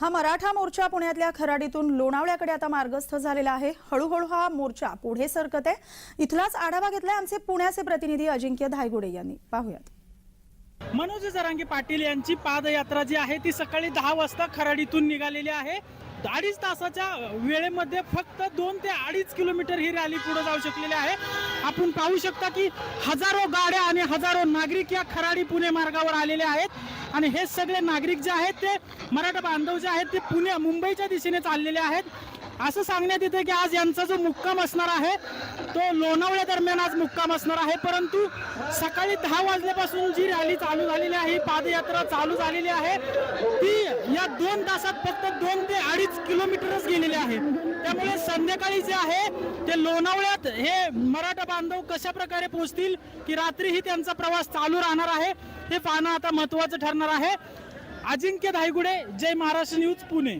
हा मराठा मोर्चा पुण्यातल्या खराडीतून लोणावळ्याकडे आता मार्गस्थ झालेला आहे। हळूहळू हा मोर्चा पुढे सरकत आहे। इथलाच आढावा घेतलाय आमचे पुण्याचे प्रतिनिधी अजिंक्य धायगुडे यांनी। पाहूयात। मनोज जरांगे पाटील यांची पादयात्रा जी आहे ती सकाळी 10 वाजता खराडीतून निघालेली आहे। 2.5 तासाच्या वेळेमध्ये फक्त 2 ते 2.5 किलोमीटर ही रॅली पुढे जाऊ शकलेली आहे। आपण पाहू शकता की हजारो गाड्या आणि हजारो नागरिक या खराडी पुणे मार्गावर आलेले आहेत आणि हे सगळे नागरिक जे आहेत ते मराठा बांधव जे आहेत ते मुंबईच्या दिशेने चाललेले आहेत। असं सांगण्यात येते की आज यांचा जो मुक्काम असणार आहे तो लोणावळ्या दरम्यान आज मुक्काम असणार आहे, परंतु सकाळी 10 वाजल्यापासून जी रॅली चालू झालेली आहे, पादयात्रा चालू झालेली आहे, ती या 2 तासात फक्त 2 ते 2.5 किलोमीटरच गेलेली आहे। त्यामुळे संध्याकाळी जे आहे ते लोणावळ्यात हे मराठा बांधव कशा प्रकारे पोहोचतील की रात्रीही त्यांचा प्रवास चालू राहणार आहे हे पाहणं आता महत्त्वाचं ठरणार आहे। अजिंक्य धायगुडे, जय महाराष्ट्र न्यूज, पुणे।